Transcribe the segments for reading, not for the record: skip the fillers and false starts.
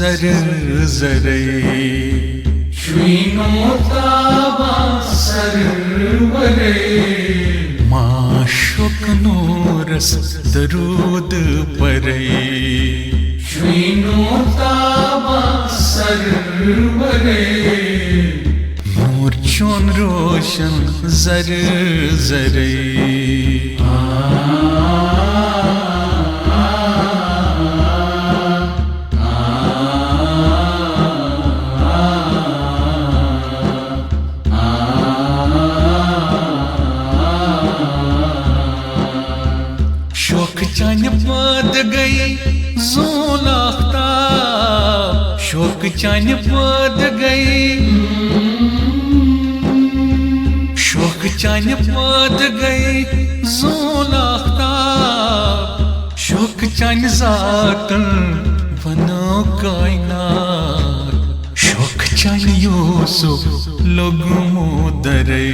zar zare Shvinotaba sarvare Maashuk nuras darud pare Shvinotaba sarvare Noor chon roshan zar zare शौक चान पद गई zone Aftab शौक चान पद गई शौक चान पद गई जोन आफ्ताब शौक चान जातन बनो कायनात शौक चान यूसुफ लोगमो दरे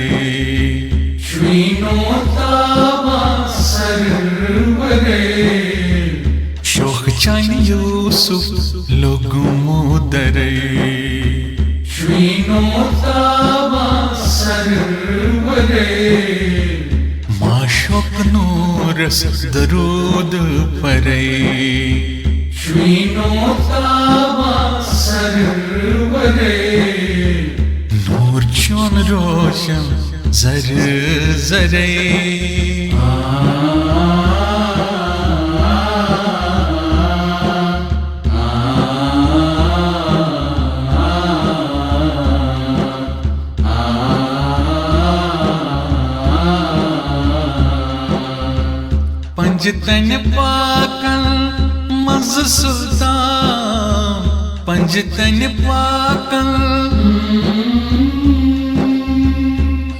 Shvinotaba sarvare शौक चान यूसुफ लोगमो दरे Shvinotaba sarvare माशौक नूरस दरूद परे Shvinotaba sarvare नूर चोन रोशन zar zare पंजतन पाकन मज सुल्तान पंजतन पाकन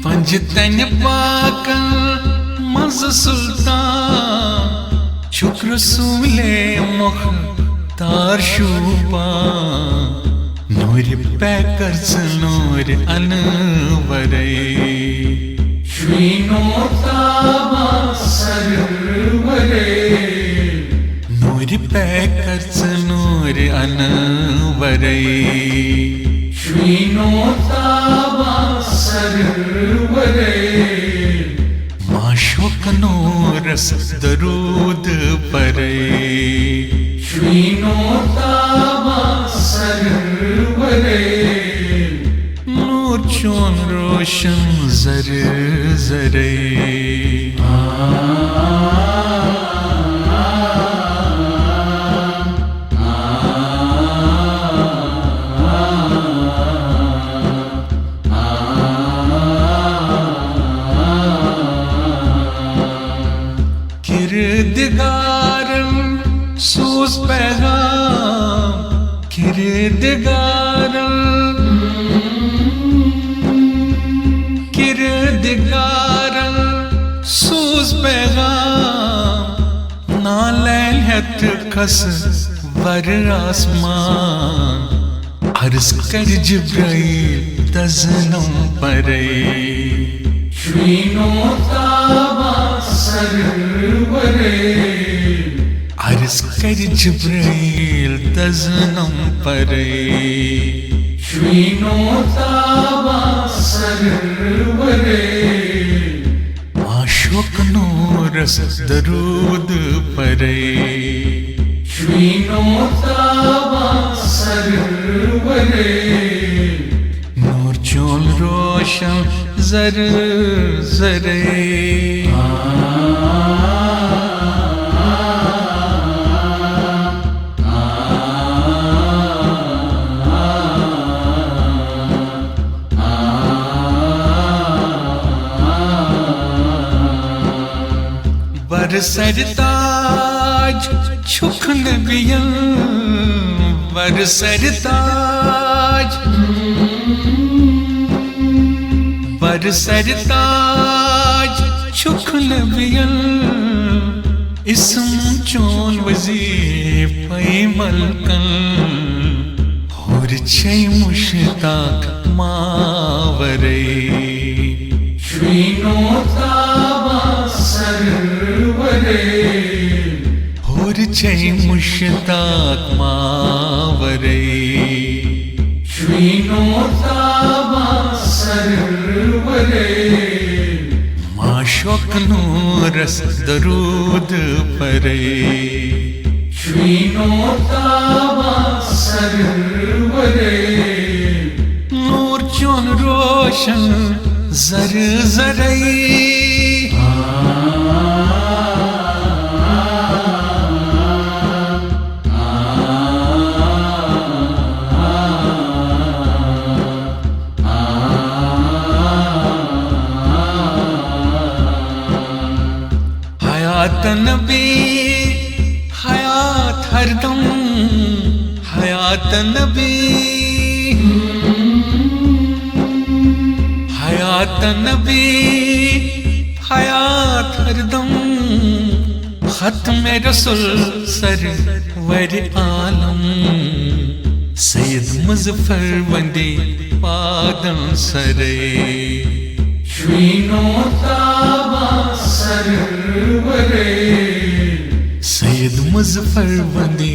पंजतन पाकन मज सुल्तान शुक्र सूले मुख तार शूपा नूर पैकर नूर अनवरे Shvinotaba sarvare नूर पैकर नूर अनवरे Shvinotaba sarvare माशौक नूरस दरूद परे Shvinotaba sarvare नूर चोन रोशन zar zare किरदगारम सूस पैगाम किरदगारम किरदगारम सूस पैगाम नालैन हथ खस वर आसमान अर्ज कर जिब्राइल तजनम परे Shvinotaba sarvare अर्ज कर जिब्राइल तजनम परे Shvinotaba sarvare माशौक नूरस दरूद परे Shvinotaba sarvare नूर चोल रोशन zar zare बरसरताज छुखन बियन बरसरताज बरसरताज छुखन बियन इसम चोन वजीफ मलकन और छई मुश्ताक मावरे Shvinotaba sarvare और छे मुश्ताक मावरे श्वीनो ताबा सरवरे माशोक नूरस दरूद परे श्वीनो ताबा सरवरे नूर चोन रोशन जर जरई हयात नबी हयात हरदम हयात नबी हयात नबी हयात हरदम खत्म रसूल सरवर आलम सैयद मुज़फ़्फ़र वंदे पादम सरे श्वीनो ताबा सरवरे सैयद मुज़फ़्फ़र वंदे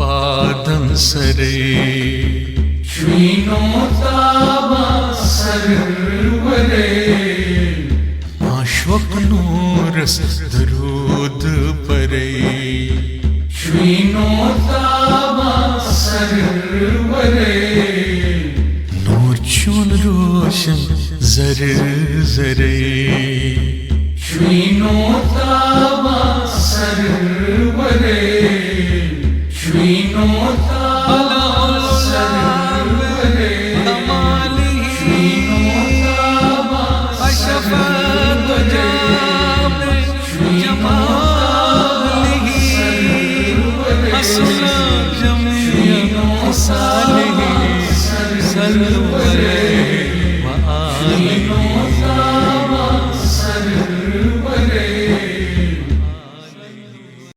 पादम सरे श्वीनो ताबा सरवरे माशोक नूरस दरूद परे श्वीनो ताबा सरवरे नूर चून रोशन जर जरे श्वीनो ताबा सरवरे श्वीनो